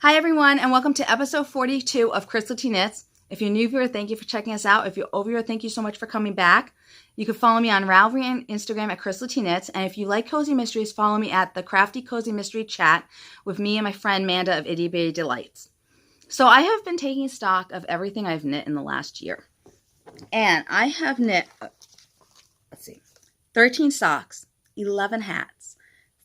Hi everyone, and welcome to episode 42 of Crystal T Knits. If you're new here, thank you for checking us out. If you're over here, thank you so much for coming back. You can follow me on Ravelry and Instagram at Crystal T Knits. And if you like cozy mysteries, follow me at the Crafty Cozy Mystery Chat with me and my friend Manda of Itty Bitty Delights. So I have been taking stock of everything I've knit in the last year. And I have knit, 13 socks, 11 hats,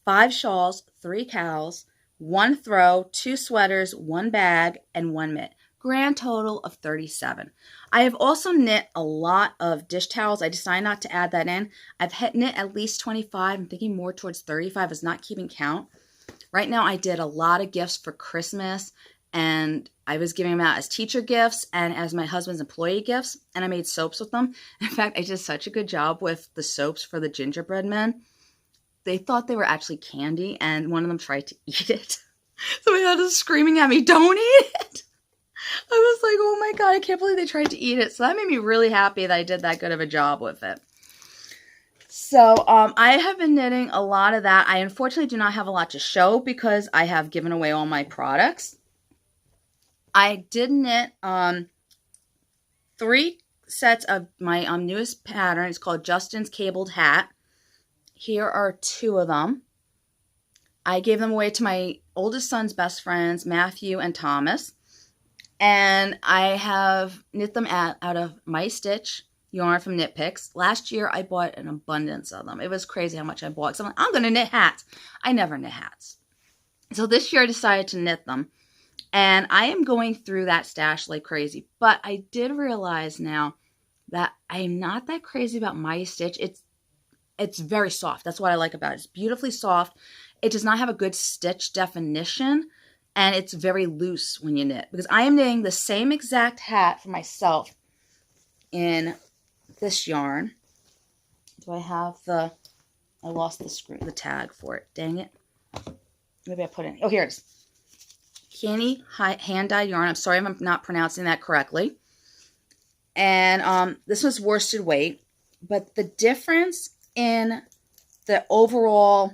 5 shawls, 3 cowls, 1 throw, 2 sweaters, 1 bag, and 1 mitt. Grand total of 37. I have also knit a lot of dish towels. I decided not to add that in. I've knit at least 25. I'm thinking more towards 35 is not keeping count. Right now I did a lot of gifts for Christmas, and I was giving them out as teacher gifts and as my husband's employee gifts, and I made soaps with them. In fact, I did such a good job with the soaps for the gingerbread men. They thought they were actually candy, and one of them tried to eat it. So my dad was screaming at me, "Don't eat it!" I was like, oh my God, I can't believe they tried to eat it. So that made me really happy that I did that good of a job with it. So I have been knitting a lot of that. I unfortunately do not have a lot to show because I have given away all my products. I did knit 3 sets of my newest pattern. It's called Justin's Cabled Hat. Here are 2 of them. I gave them away to my oldest son's best friends, Matthew and Thomas. And I have knit them out of My Stitch yarn from Knit Picks. Last year, I bought an abundance of them. It was crazy how much I bought. So I'm going to knit hats. I never knit hats. So this year, I decided to knit them. And I am going through that stash like crazy. But I did realize now that I'm not that crazy about My Stitch. It's very soft. That's what I like about it. It's beautifully soft. It does not have a good stitch definition, and it's very loose when you knit. Because I am knitting the same exact hat for myself in this yarn. Do I have I lost the tag for it. Dang it. Maybe I put it in. Oh, here it is. Canny hand-dyed yarn. I'm sorry if I'm not pronouncing that correctly. And this was worsted weight. But the difference in the overall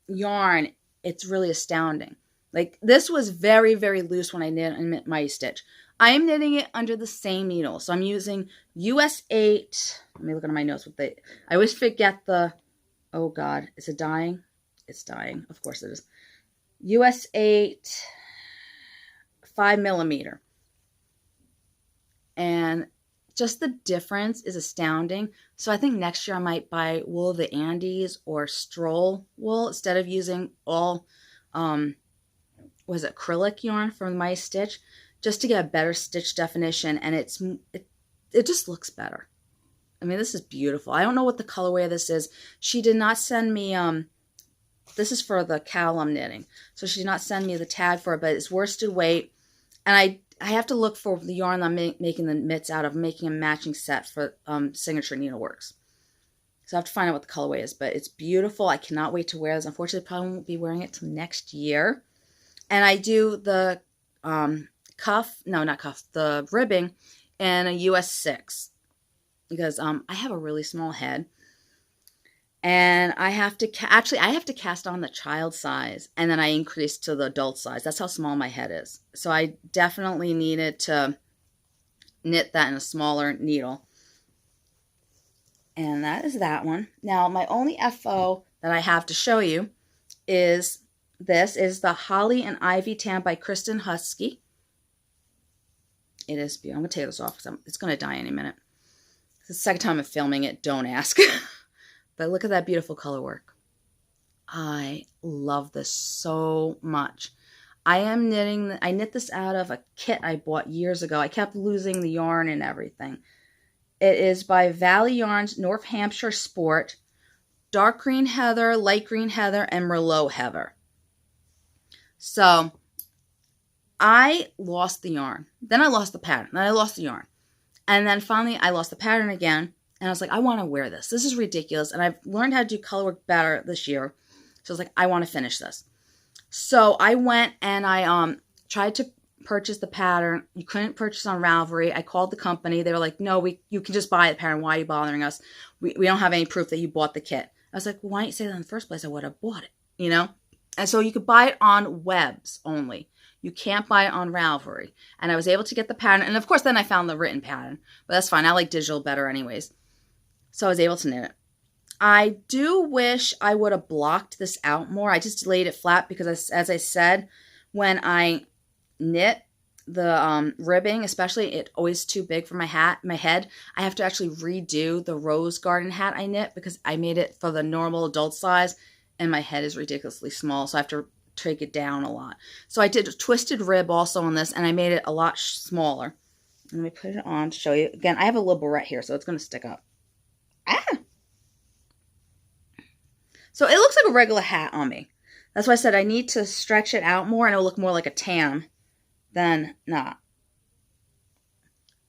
yarn, it's really astounding. Like, this was very, very loose when I knit My Stitch. I am knitting it under the same needle. So I'm using US 8. Let me look at my notes. I always forget oh God, is it dying? It's dying. Of course it is. US 8 5mm. And just the difference is astounding. So I think next year I might buy wool of the Andes or Stroll wool instead of using all, acrylic yarn from My Stitch, just to get a better stitch definition. And it just looks better. I mean, this is beautiful. I don't know what the colorway of this is. She did not send me, this is for the cowl I'm knitting. So she did not send me the tag for it, but it's worsted weight. And I have to look for the yarn I'm making the mitts out of, making a matching set for Signature Needleworks. So I have to find out what the colorway is, but it's beautiful. I cannot wait to wear this. Unfortunately, I probably won't be wearing it till next year. And I do the the ribbing in a US 6 because I have a really small head. And I have to cast on the child size, and then I increase to the adult size. That's how small my head is. So I definitely needed to knit that in a smaller needle. And that is that one. Now, my only FO that I have to show you is the Holly and Ivy Tam by Kristen Husky. It is beautiful. I'm going to take this off because it's going to die any minute. It's the second time I'm filming it. Don't ask. But look at that beautiful color work. I love this so much. I knit this out of a kit I bought years ago. I kept losing the yarn and everything. It is by Valley Yarns, North Hampshire Sport, dark green heather, light green heather, and Merlot heather. So I lost the yarn. Then I lost the pattern. Then I lost the yarn. And then finally I lost the pattern again. And I was like, I want to wear this. This is ridiculous. And I've learned how to do color work better this year. So I was like, I want to finish this. So I went and I tried to purchase the pattern. You couldn't purchase on Ravelry. I called the company. They were like, no, you can just buy the pattern. Why are you bothering us? We don't have any proof that you bought the kit. I was like, well, why didn't you say that in the first place? I would have bought it, you know? And so you could buy it on webs only. You can't buy it on Ravelry. And I was able to get the pattern. And of course, then I found the written pattern. But that's fine. I like digital better anyways. So I was able to knit it. I do wish I would have blocked this out more. I just laid it flat because, as I said, when I knit the ribbing, especially, it's always too big for my head. I have to actually redo the rose garden hat I knit because I made it for the normal adult size and my head is ridiculously small, so I have to take it down a lot. So I did a twisted rib also on this, and I made it a lot smaller. Let me put it on to show you. Again, I have a little barrette here, so it's going to stick up. Ah! So it looks like a regular hat on me. That's why I said I need to stretch it out more, and it'll look more like a tam than not.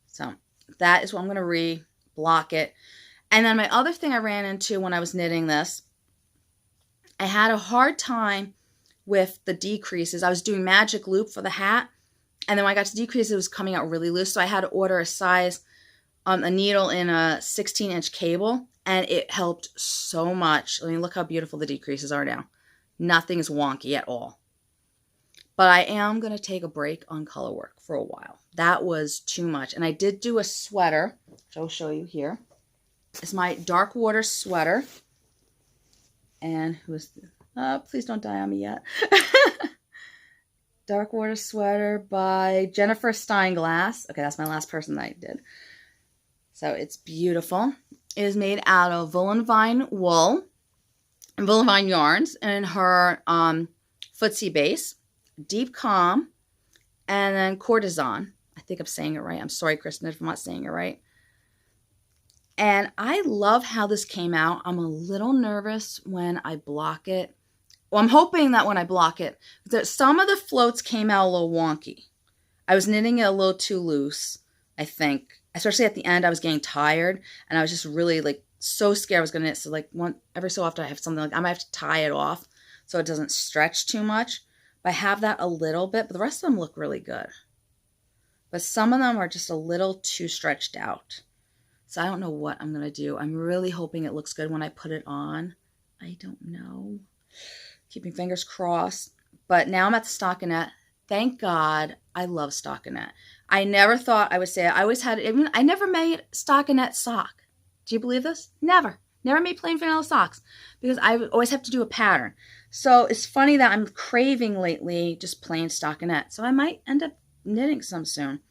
So that is what I'm going to re-block it. And then my other thing I ran into when I was knitting this, I had a hard time with the decreases. I was doing magic loop for the hat, and then when I got to decrease, it was coming out really loose. So I had to order a needle in a 16-inch cable, and it helped so much. I mean, look how beautiful the decreases are now. Nothing is wonky at all. But I am going to take a break on color work for a while. That was too much. And I did do a sweater, which I'll show you here. It's my Darkwater sweater. And who is this? Please don't die on me yet. Darkwater sweater by Jennifer Steinglass. Okay, that's my last person that I did. So it's beautiful. It is made out of Vine wool and Vine yarns, and her footsie base, Deep Calm, and then Courtesan. I think I'm saying it right. I'm sorry, Kristen, if I'm not saying it right. And I love how this came out. I'm a little nervous when I block it. Well, I'm hoping that when I block it, that some of the floats came out a little wonky. I was knitting it a little too loose, I think. Especially at the end, I was getting tired, and I was just really like so scared I was going to knit. So like every so often I have something like I might have to tie it off so it doesn't stretch too much. But I have that a little bit, but the rest of them look really good. But some of them are just a little too stretched out. So I don't know what I'm going to do. I'm really hoping it looks good when I put it on. I don't know. Keeping fingers crossed. But now I'm at the stockinette. Thank God I love stockinette. I never thought I would say it. I never made stockinette sock. Do you believe this? Never. Never made plain vanilla socks because I always have to do a pattern. So it's funny that I'm craving lately just plain stockinette. So I might end up knitting some soon.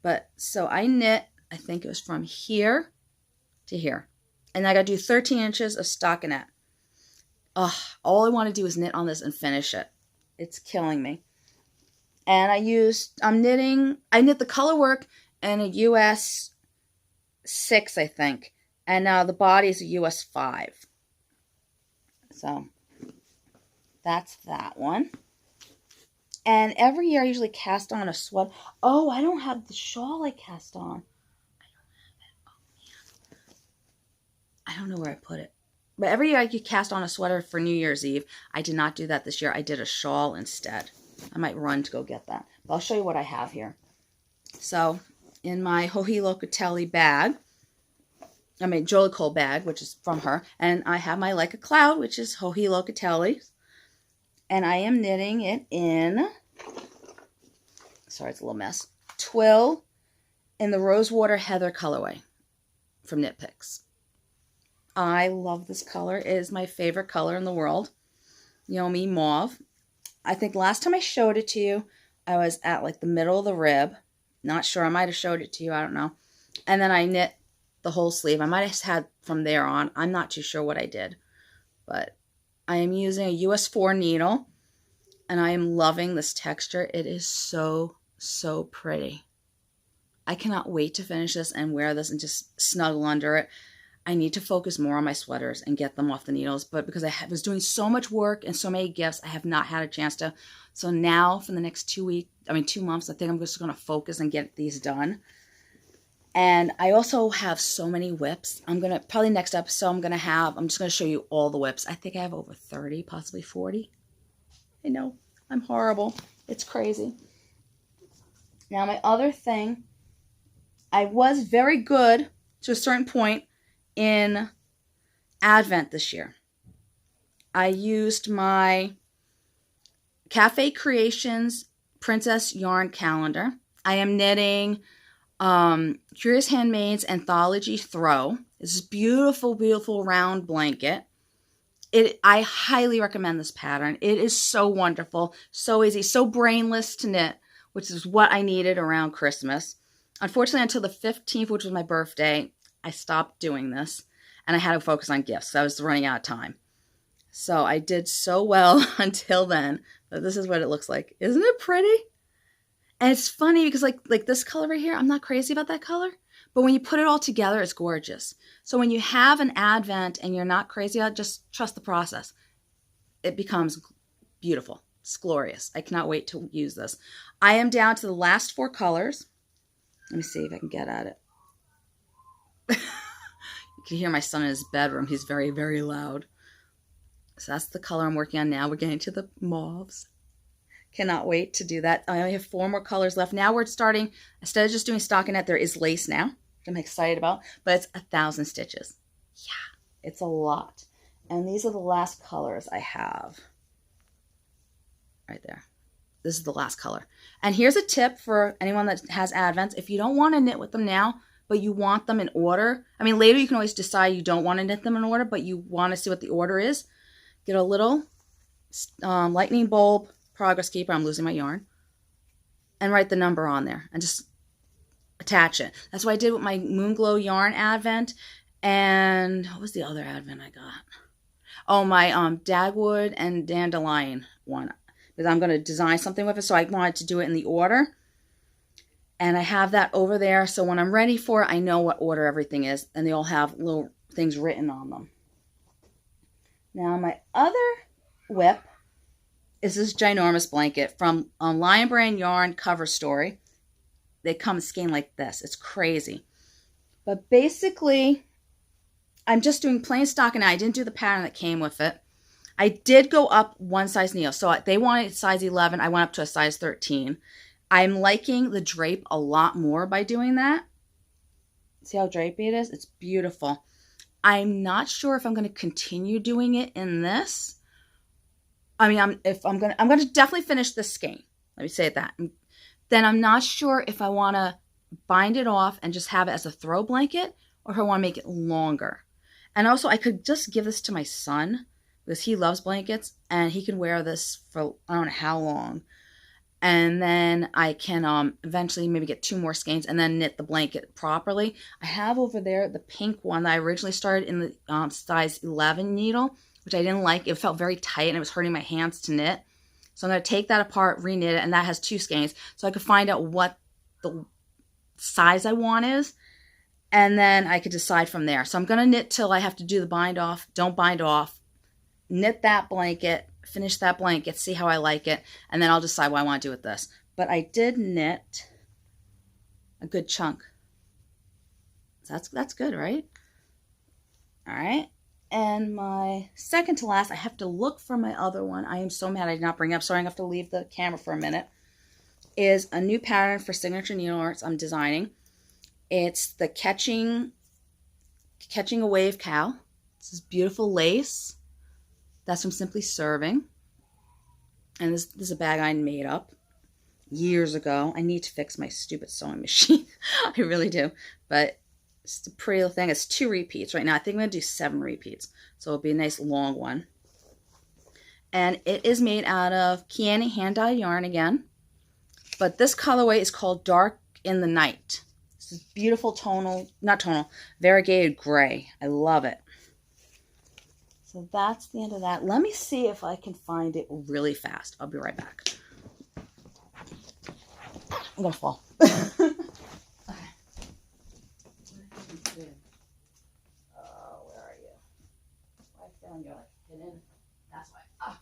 But so I knit, I think it was from here to here. And I got to do 13 inches of stockinette. Ugh, all I want to do is knit on this and finish it. It's killing me. And I knit the color work in a US 6, I think. And now the body is a US 5. So that's that one. And every year I usually cast on a sweater. Oh, I don't have the shawl I cast on. I don't have it. Oh, man. I don't know where I put it. But every year I could cast on a sweater for New Year's Eve. I did not do that this year. I did a shawl instead. I might run to go get that. But I'll show you what I have here. So, in my Jolie Locatelli bag, I made Jolie Cole Bag, which is from her. And I have my Like a Cloud, which is Jolie Locatelli. And I am knitting it in, sorry, it's a little mess, Twill in the Rosewater Heather colorway from Knit Picks. I love this color. It is my favorite color in the world. You know me, mauve. I think last time I showed it to you, I was at like the middle of the rib. Not sure. I might have showed it to you. I don't know. And then I knit the whole sleeve. I might have had from there on. I'm not too sure what I did. But I am using a US 4 needle. And I am loving this texture. It is so, so pretty. I cannot wait to finish this and wear this and just snuggle under it. I need to focus more on my sweaters and get them off the needles. But because I was doing so much work and so many gifts, I have not had a chance to. So now for the next 2 months, I think I'm just going to focus and get these done. And I also have so many whips. Probably next episode, I'm just going to show you all the whips. I think I have over 30, possibly 40. I know, I'm horrible. It's crazy. Now my other thing, I was very good to a certain point in Advent this year. I used my Cafe Creations Princess Yarn Calendar. I am knitting Curious Handmaid's Anthology Throw. This is beautiful, beautiful round blanket. I highly recommend this pattern. It is so wonderful, so easy, so brainless to knit, which is what I needed around Christmas. Unfortunately, until the 15th, which was my birthday, I stopped doing this, and I had to focus on gifts. So I was running out of time. So I did so well until then, but this is what it looks like. Isn't it pretty? And it's funny because like this color right here, I'm not crazy about that color, but when you put it all together, it's gorgeous. So when you have an advent and you're not crazy about it, just trust the process. It becomes beautiful. It's glorious. I cannot wait to use this. I am down to the last 4 colors. Let me see if I can get at it. You can hear my son in his bedroom. He's very, very loud. So that's the color I'm working on now. We're getting to the mauves. Cannot wait to do that. I only have 4 more colors left. Now we're starting, instead of just doing stockinette, there is lace now, which I'm excited about, but it's 1,000 stitches. Yeah, it's a lot. And these are the last colors I have. Right there. This is the last color. And here's a tip for anyone that has advents. If you don't want to knit with them now, but you want them in order, I mean, later you can always decide you don't want to knit them in order, but you want to see what the order is. Get a little lightning bulb progress keeper, I'm losing my yarn, and write the number on there and just attach it. That's what I did with my Moonglow yarn advent. And what was the other advent I got? Oh, my Dagwood and Dandelion one, because I'm going to design something with it, so I wanted to do it in the order. And I have that over there, so when I'm ready for it, I know what order everything is, and they all have little things written on them. Now my other whip is this ginormous blanket from Lion Brand Yarn cover story. They come skein like this. It's crazy. But basically, I'm just doing plain stockinette. I didn't do the pattern that came with it. I did go up 1 size needle. So they wanted size 11. I went up to a size 13. I'm liking the drape a lot more by doing that. See how drapey it is? It's beautiful. I'm not sure if I'm going to continue doing it in this. I mean, I'm going to definitely finish this skein. Let me say that. Then I'm not sure if I want to bind it off and just have it as a throw blanket, or if I want to make it longer. And also, I could just give this to my son because he loves blankets, and he can wear this for I don't know how long. And then I can eventually maybe get 2 more skeins and then knit the blanket properly. I have over there the pink one that I originally started in the size 11 needle, which I didn't like. It felt very tight and it was hurting my hands to knit. So I'm going to take that apart, reknit it, and that has 2 skeins. So I could find out what the size I want is, and then I could decide from there. So I'm going to knit till I have to do the bind off. Don't bind off. Knit that blanket, finish that blanket, see how I like it, and then I'll decide what I want to do with this. But I did knit a good chunk. So that's good, right? All right. And my second to last, I have to look for my other one. I am so mad I did not bring it up. Sorry, I have to leave the camera for a minute. Is a new pattern for Signature Needle Arts I'm designing. It's the Catching a Wave Cowl. This is beautiful lace. That's from Simply Serving. And this is a bag I made up years ago. I need to fix my stupid sewing machine. I really do. But it's a pretty little thing. It's 2 repeats right now. I think I'm going to do 7 repeats. So it'll be a nice long one. And it is made out of Kiani hand-dyed yarn again. But this colorway is called Dark in the Night. This is beautiful variegated gray. I love it. So that's the end of that. Let me see if I can find it really fast. I'll be right back. I'm going to fall. Okay. Oh, where are you? I found you like hidden. That's why. Ah,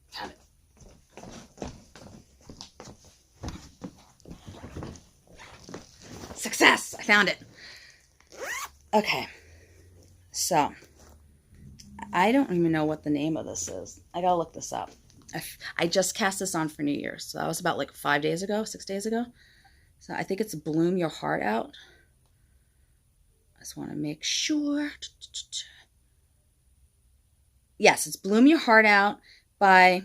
found it. Success! I found it. Okay. So, I don't even know what the name of this is. I gotta look this up. I just cast this on for New Year's. So that was about like 6 days ago. So I think it's Bloom Your Heart Out. I just want to make sure. Yes, it's Bloom Your Heart Out by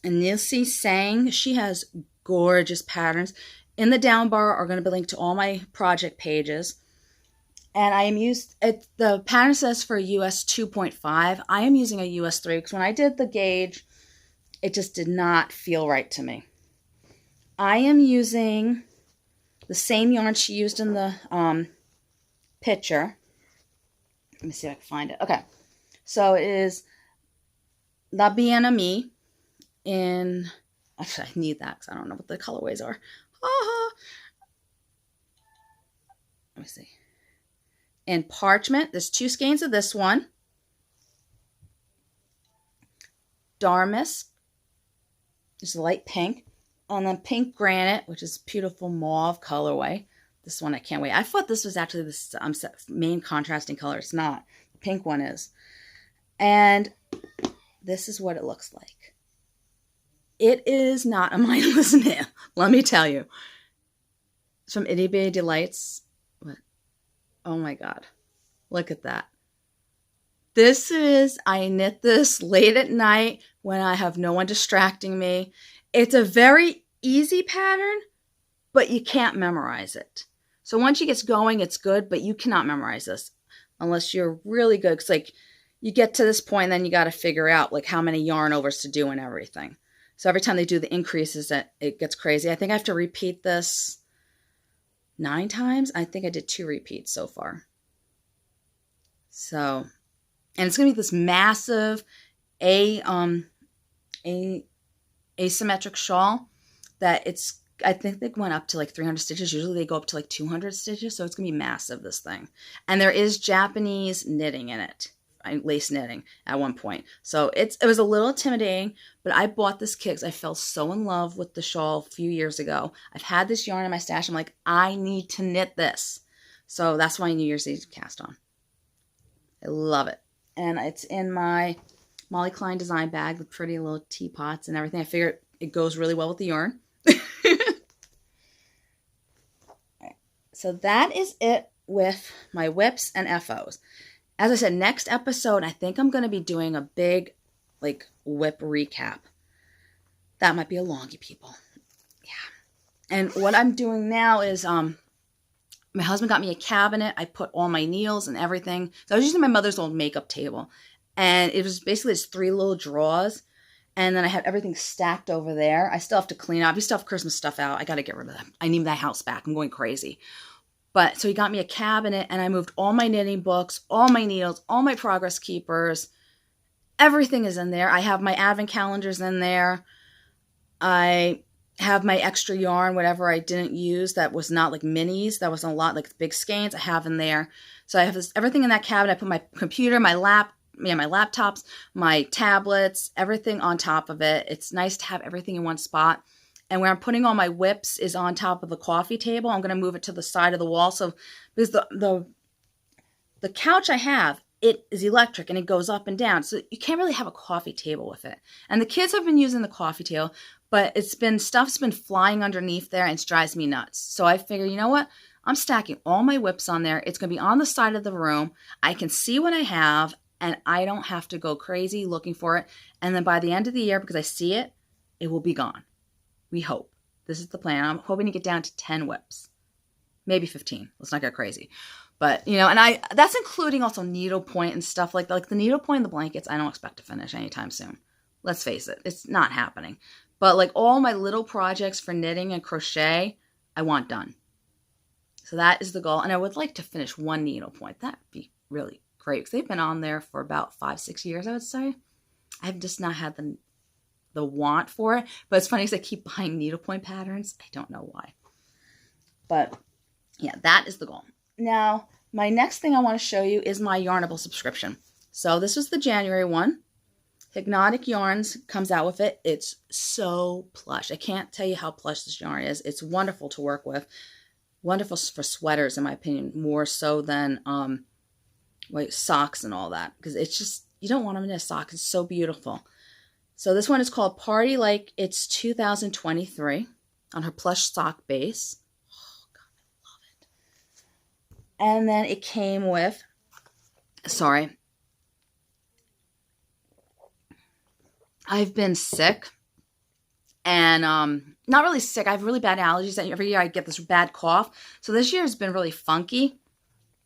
And Nilsi Sang, she has gorgeous patterns. In the down bar are going to be linked to all my project pages. And I am the pattern says for US 2.5. I am using a US 3 because when I did the gauge, it just did not feel right to me. I am using the same yarn she used in the picture. Let me see if I can find it. Okay. So it is La Bien Amie in, actually I need that because I don't know what the colorways are. Let me see. In Parchment, there's 2 skeins of this one. Damask is light pink. And then Pink Granite, which is beautiful mauve colorway. This one I can't wait. I thought this was actually the main contrasting color. It's not. The pink one is. And this is what it looks like. It is not a mindless knit, let me tell you. It's from Itty Bitty Delights. What? Oh my God. Look at that. I knit this late at night when I have no one distracting me. It's a very easy pattern, but you can't memorize it. So once you get going, it's good, but you cannot memorize this unless you're really good. Because like you get to this point, and then you got to figure out like how many yarn overs to do and everything. So every time they do the increases, it gets crazy. I think I have to repeat this 9 times. I think I did 2 repeats so far. So, and it's going to be this massive asymmetric shawl that I think they went up to like 300 stitches. Usually they go up to like 200 stitches. So it's going to be massive, this thing. And there is Japanese knitting in it. Lace knitting at one point. So it was a little intimidating, but I bought this kit because I fell so in love with the shawl a few years ago. I've had this yarn in my stash. I'm like, I need to knit this. So that's my New Year's Eve cast on. I love it. And it's in my Molly Klein design bag with pretty little teapots and everything. I figured it goes really well with the yarn. Right. So that is it with my whips and FOs. As I said, next episode, I think I'm going to be doing a big like whip recap. That might be a longie, people. Yeah. And what I'm doing now is my husband got me a cabinet. I put all my needles and everything. So I was using my mother's old makeup table. And it was basically just 3 little drawers. And then I had everything stacked over there. I still have to clean up. I still have Christmas stuff out. I got to get rid of that. I need that house back. I'm going crazy. But so he got me a cabinet and I moved all my knitting books, all my needles, all my progress keepers. Everything is in there. I have my advent calendars in there. I have my extra yarn, whatever I didn't use that was not like minis. That wasn't a lot, like big skeins I have in there. So I have everything in that cabinet. I put my computer, my laptops, my tablets, everything on top of it. It's nice to have everything in one spot. And where I'm putting all my whips is on top of the coffee table. I'm going to move it to the side of the wall. So because the couch I have, it is electric and it goes up and down. So you can't really have a coffee table with it. And the kids have been using the coffee table, but stuff's been flying underneath there and it drives me nuts. So I figure, you know what? I'm stacking all my whips on there. It's going to be on the side of the room. I can see what I have and I don't have to go crazy looking for it. And then by the end of the year, because I see it, it will be gone. We hope. This is the plan. I'm hoping to get down to 10 whips. Maybe 15. Let's not get crazy. But, you know, and that's including also needlepoint and stuff like that. Like the needlepoint and the blankets, I don't expect to finish anytime soon. Let's face it. It's not happening. But like all my little projects for knitting and crochet, I want done. So that is the goal. And I would like to finish 1 needlepoint. That would be really great. Because they've been on there for about 5-6 years, I would say. I've just not had the want for it. But it's funny because I keep buying needlepoint patterns. I don't know why. But yeah, that is the goal. Now, my next thing I want to show you is my Yarnable subscription. So this was the January one. Hypnotic Yarns comes out with it. It's so plush. I can't tell you how plush this yarn is. It's wonderful to work with. Wonderful for sweaters, in my opinion, more so than like socks and all that. Because it's just, you don't want them in a sock. It's so beautiful. So this one is called Party Like It's 2023 on her plush sock base. Oh, God, I love it. And then it came with, I've been sick and not really sick. I have really bad allergies. Every year I get this bad cough. So this year has been really funky.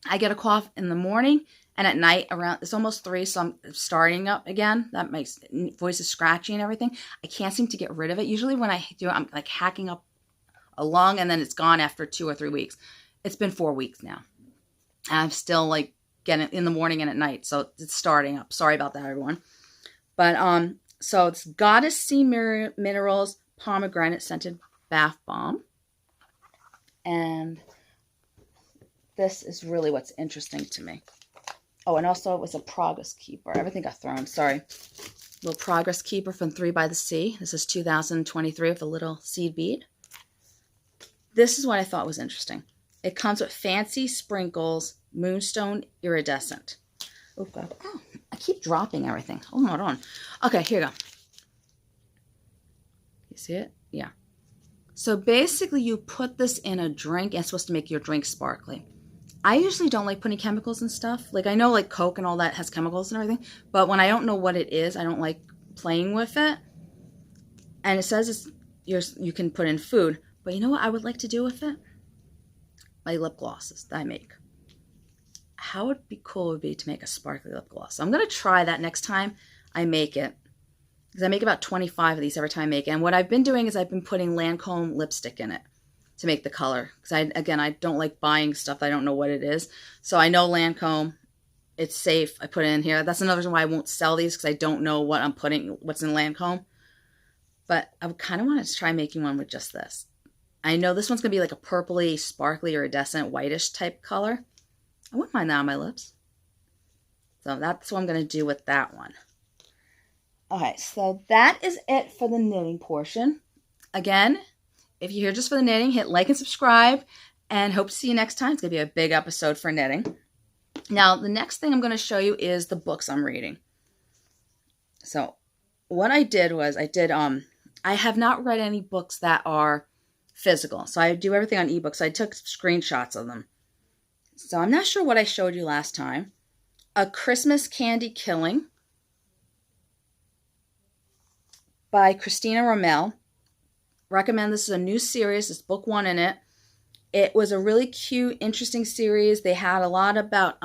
I get a cough in the morning and at night around, it's almost 3, so I'm starting up again. That makes voice is scratchy and everything. I can't seem to get rid of it. Usually when I do it, I'm like hacking up a lung and then it's gone after 2 or 3 weeks. It's been 4 weeks now. And I'm still like getting it in the morning and at night. So it's starting up. Sorry about that, everyone. But so it's Goddess Sea Minerals Pomegranate Scented Bath Bomb. And this is really what's interesting to me. Oh, and also it was a Progress Keeper. Everything got thrown. Sorry. Little Progress Keeper from 3 by the Sea. This is 2023 with a little seed bead. This is what I thought was interesting. It comes with Fancy Sprinkles Moonstone Iridescent. Oh, God. Oh, I keep dropping everything. Hold on. Okay, here you go. You see it? Yeah. So basically you put this in a drink and it's supposed to make your drink sparkly. I usually don't like putting chemicals and stuff. Like I know like Coke and all that has chemicals and everything, but when I don't know what it is, I don't like playing with it. And it says you can put in food, but you know what I would like to do with it? My lip glosses that I make. How would be cool would be to make a sparkly lip gloss. So I'm going to try that next time I make it. Because I make about 25 of these every time I make it. And what I've been doing is I've been putting Lancome lipstick in it to make the color. Because I don't like buying stuff I don't know what it is. So I know Lancome, it's safe. I put it in here. That's another reason why I won't sell these because I don't know what I'm putting, what's in Lancome. But I kind of wanted to try making one with just this. I know this one's going to be like a purpley, sparkly, iridescent, whitish type color. I wouldn't mind that on my lips. So that's what I'm going to do with that one. Okay, so that is it for the knitting portion. Again, if you're here just for the knitting, hit like and subscribe. And hope to see you next time. It's going to be a big episode for knitting. Now, the next thing I'm going to show you is the books I'm reading. So what I did was I have not read any books that are physical. So I do everything on ebooks. So I took screenshots of them. So I'm not sure what I showed you last time. A Christmas Candy Killing by Christina Romeril. Recommend this is a new series. It's book 1 in it. It was a really cute, interesting series. They had a lot about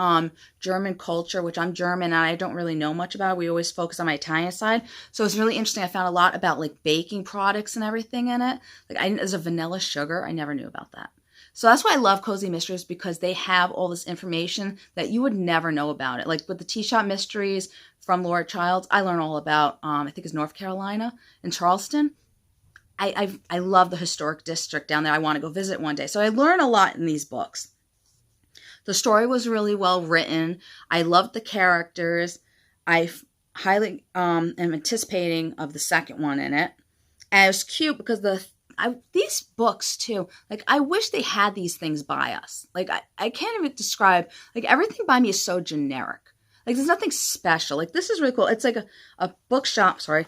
German culture, which I'm German and I don't really know much about. We always focus on my Italian side. So it's really interesting. I found a lot about like baking products and everything in it. Like there's a vanilla sugar. I never knew about that. So that's why I love Cozy Mysteries, because they have all this information that you would never know about it. Like with the Tea Shop Mysteries from Laura Childs, I learned all about, I think it's North Carolina in Charleston. I love the historic district down there. I want to go visit one day. So I learned a lot in these books. The story was really well written. I loved the characters. I highly am anticipating of the second one in it. And it was cute because these books too, like I wish they had these things by us. Like I can't even describe, like everything by me is so generic. Like there's nothing special. Like this is really cool. It's like a bookshop, sorry.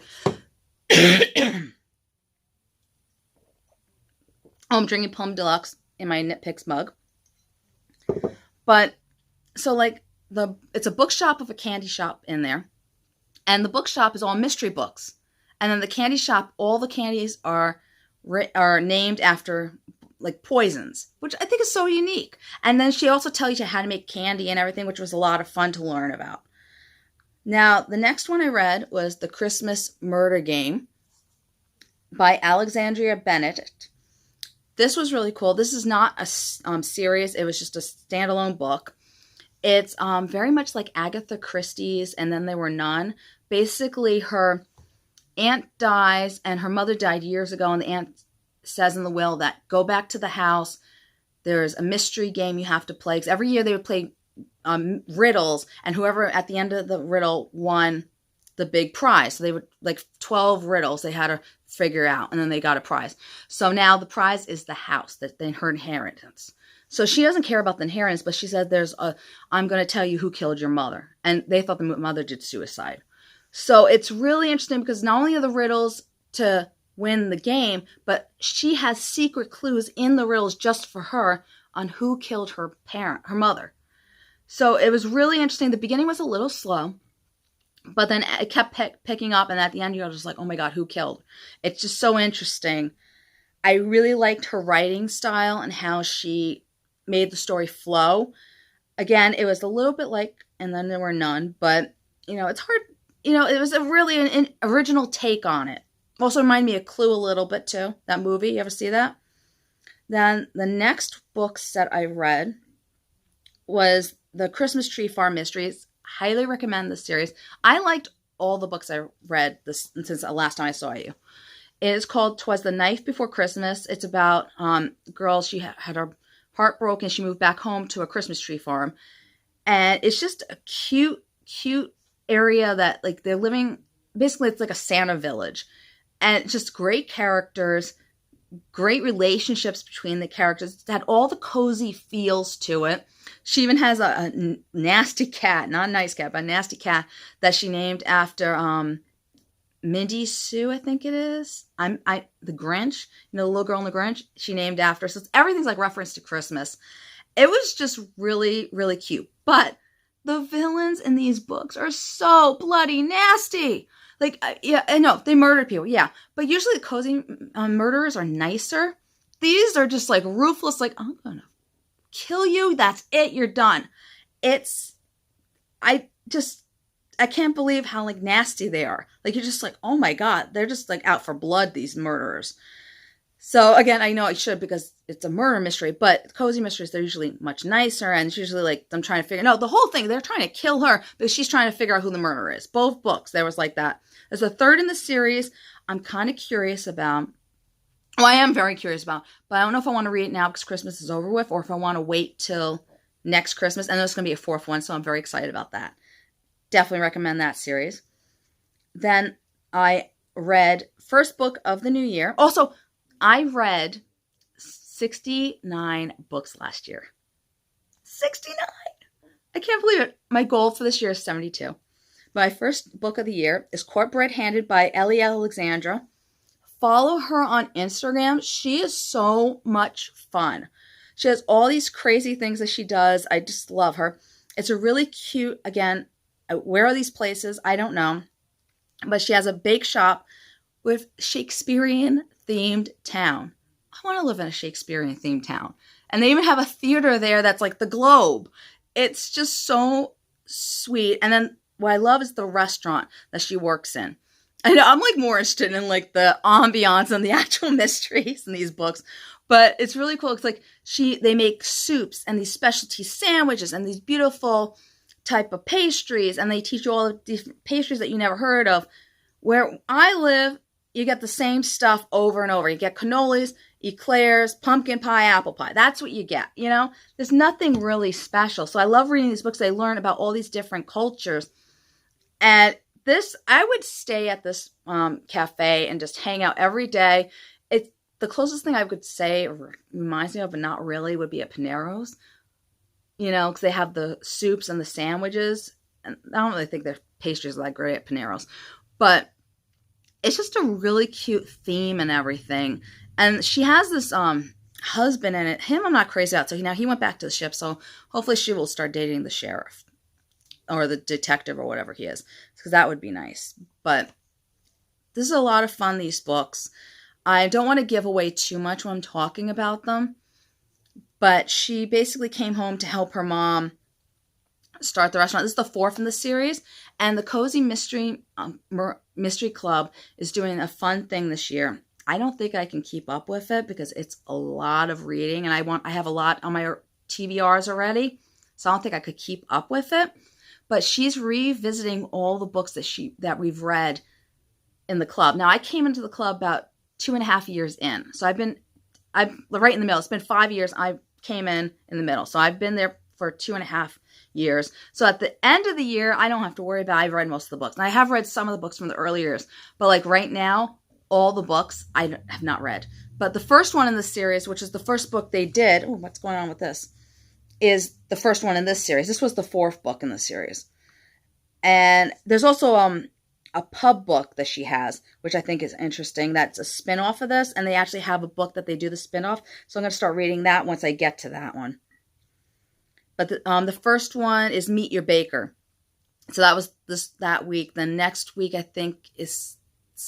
I'm drinking Plum Deluxe in my Knit Picks mug. But, so like, it's a bookshop of a candy shop in there. And the bookshop is all mystery books. And then the candy shop, all the candies are named after, like, poisons. Which I think is so unique. And then she also tells you how to make candy and everything, which was a lot of fun to learn about. Now, the next one I read was The Christmas Murder Game by Alexandra Benedict. This was really cool. This is not a series. It was just a standalone book. It's very much like Agatha Christie's And Then There Were None. Basically, her aunt dies, and her mother died years ago, and the aunt says in the will that go back to the house. There's a mystery game you have to play. Because every year they would play riddles, and whoever at the end of the riddle won the big prize. So they would, like 12 riddles they had to figure out, and then they got a prize. So now the prize is the house, her inheritance. So she doesn't care about the inheritance, but she said I'm going to tell you who killed your mother. And they thought the mother did suicide. So it's really interesting because not only are the riddles to win the game, but she has secret clues in the riddles just for her on who killed her mother. So it was really interesting. The beginning was a little slow. But then it kept picking up, and at the end you're just like, oh my god, who killed? It's just so interesting. I really liked her writing style and how she made the story flow. Again, it was a little bit like And Then There Were None, but, it's hard. It was a really an original take on it. Also reminded me of Clue a little bit, too. That movie, you ever see that? Then the next books that I read was the Christmas Tree Farm Mysteries. Highly recommend this series. I liked all the books I read since the last time I saw you. It is called Twas the Night Before Christmas. It's about girl. She had her heart broken. She moved back home to a Christmas tree farm. And it's just a cute area that, like, they're living, basically it's like a Santa village. And just great characters, great relationships between the characters. It had all the cozy feels to it. She even has a nasty cat, not a nice cat, but a nasty cat that she named after Mindy Sue, I think it is. The Grinch, the little girl in the Grinch, she named after. So everything's like reference to Christmas. It was just really, really cute. But the villains in these books are so bloody nasty. Like, yeah, I know, they murdered people, yeah. But usually the cozy murderers are nicer. These are just like ruthless, like, I'm going to kill you. That's it. You're done. I can't believe how, like, nasty they are. Like, you're just like, oh my God, they're just like out for blood, these murderers. So again, I know I should because it's a murder mystery, but cozy mysteries, they're usually much nicer, and it's usually like them trying to figure, no, the whole thing, they're trying to kill her because she's trying to figure out who the murderer is. Both books, there was like that. There's a third in the series I'm kind of curious about. Well, I am very curious about, but I don't know if I want to read it now because Christmas is over with, or if I want to wait till next Christmas. And there's going to be a fourth one, so I'm very excited about that. Definitely recommend that series. Then I read first book of the new year. Also, I read 69 books last year. 69! I can't believe it. My goal for this year is 72. My first book of the year is Court Bread Handed by Ellie Alexandra. Follow her on Instagram. She is so much fun. She has all these crazy things that she does. I just love her. It's a really cute, again, where are these places? I don't know. But she has a bake shop with Shakespearean-themed town. I want to live in a Shakespearean-themed town. And they even have a theater there that's like the Globe. It's just so sweet. And then what I love is the restaurant that she works in. I know I'm like more interested in like the ambiance and the actual mysteries in these books, but it's really cool. It's like they make soups and these specialty sandwiches and these beautiful type of pastries, and they teach you all the different pastries that you never heard of. Where I live, you get the same stuff over and over. You get cannolis, eclairs, pumpkin pie, apple pie. That's what you get, There's nothing really special. So I love reading these books. I learn about all these different cultures. And I would stay at this cafe and just hang out every day. It's the closest thing I could say, reminds me of, but not really, would be at Panero's. Because they have the soups and the sandwiches. And I don't really think their pastries are that great at Panero's. But it's just a really cute theme and everything. And she has this husband in it. Him I'm not crazy about. So now he went back to the ship. So hopefully she will start dating the sheriff. Or the detective or whatever he is. Because that would be nice. But this is a lot of fun, these books. I don't want to give away too much when I'm talking about them. But she basically came home to help her mom start the restaurant. This is the fourth in the series. And the Cozy Mystery Club is doing a fun thing this year. I don't think I can keep up with it because it's a lot of reading. And I have a lot on my TBRs already. So I don't think I could keep up with it. But she's revisiting all the books that we've read in the club. Now, I came into the club about 2.5 years in. So I'm right in the middle. It's been 5 years. I came in the middle. So I've been there for 2.5 years. So at the end of the year, I don't have to worry about I've read most of the books. And I have read some of the books from the early years. But like right now, all the books I have not read. But the first one in the series, which is the first book they did. Oh, what's going on with this? Is the first one in this series. This was the fourth book in the series. And there's also a pub book that she has, which I think is interesting. That's a spin-off of this. And they actually have a book that they do the spin-off. So I'm going to start reading that once I get to that one. But the first one is Meet Your Baker. So that was that week. The next week, I think, is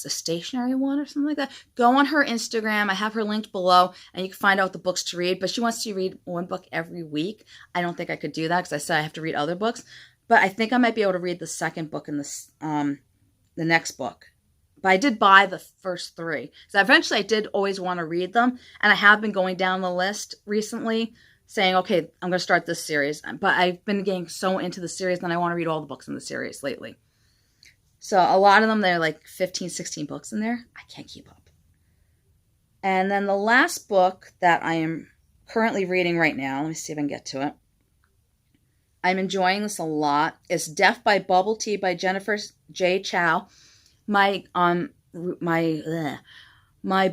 a stationary one or something like that. Go on her Instagram. I have her linked below, and you can find out the books to read. But she wants to read one book every week. I don't think I could do that because I said I have to read other books. But I think I might be able to read the second book in the next book. But I did buy the first 3. So eventually I did always want to read them. And I have been going down the list recently saying, okay, I'm going to start this series. But I've been getting so into the series that I want to read all the books in the series lately. So a lot of them, they're like 15, 16 books in there. I can't keep up. And then the last book that I am currently reading right now, let me see if I can get to it. I'm enjoying this a lot. It's Death by Bubble Tea by Jennifer J. Chow. My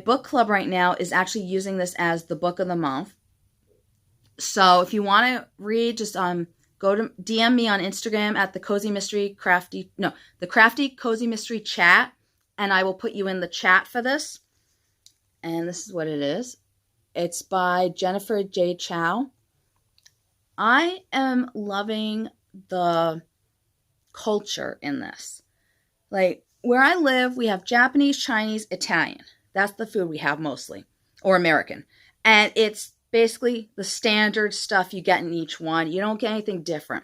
book club right now is actually using this as the book of the month. So if you want to read, just go to DM me on Instagram at the Crafty Cozy Mystery Chat, and I will put you in the chat for this. And this is what it is. It's by Jennifer J. Chow. I am loving the culture in this. Like, where I live, we have Japanese, Chinese, Italian. That's the food we have mostly, or American. And it's basically the standard stuff you get in each one. You don't get anything different.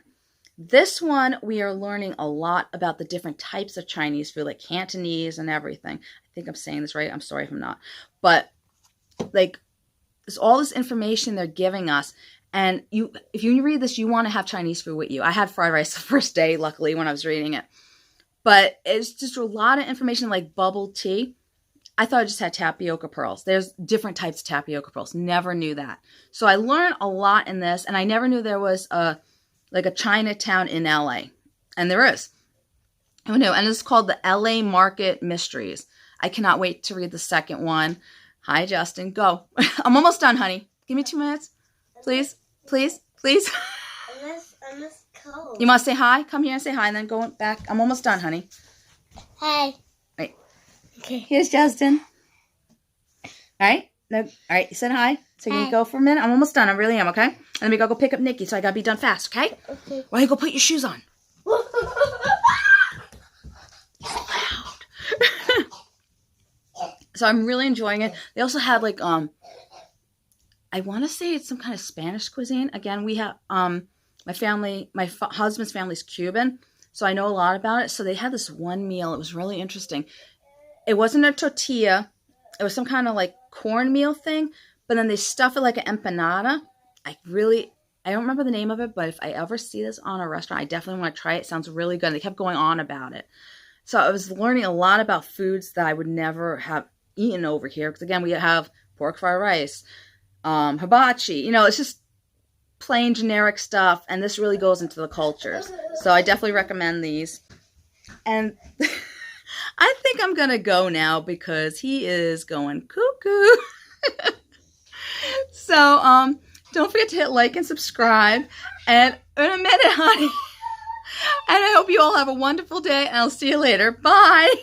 This one, we are learning a lot about the different types of Chinese food, like Cantonese and everything. I think I'm saying this right. I'm sorry if I'm not. But, like, there's all this information they're giving us. And if you read this, you want to have Chinese food with you. I had fried rice the first day, luckily, when I was reading it. But it's just a lot of information like bubble tea. I thought it just had tapioca pearls. There's different types of tapioca pearls. Never knew that. So I learned a lot in this, and I never knew there was a Chinatown in LA. And there is. Who knew? And it's called the LA Market Mysteries. I cannot wait to read the second one. Hi, Justin. Go. I'm almost done, honey. Give me 2 minutes. Please. Please. Please. I'm just cold. You want to say hi? Come here and say hi, and then go back. I'm almost done, honey. Hi. Right. Okay. Here's Justin. All right. No. All right. You said hi. So you can go for a minute. I'm almost done. I really am. Okay. And then we gotta go pick up Nikki. So I gotta be done fast. Okay. Okay. Why don't you go put your shoes on? So I'm really enjoying it. They also had like I want to say it's some kind of Spanish cuisine. Again, we have my family, my husband's family's Cuban, so I know a lot about it. So they had this one meal. It was really interesting. It wasn't a tortilla. It was some kind of like cornmeal thing, but then they stuff it like an empanada. I don't remember the name of it, but if I ever see this on a restaurant, I definitely want to try it. It sounds really good. And they kept going on about it. So I was learning a lot about foods that I would never have eaten over here. Because again, we have pork fried rice, hibachi, it's just plain generic stuff, and this really goes into the cultures. So I definitely recommend these. And I think I'm gonna go now because he is going cuckoo. So don't forget to hit like and subscribe, and in a minute, honey. And I hope you all have a wonderful day, and I'll see you later. Bye.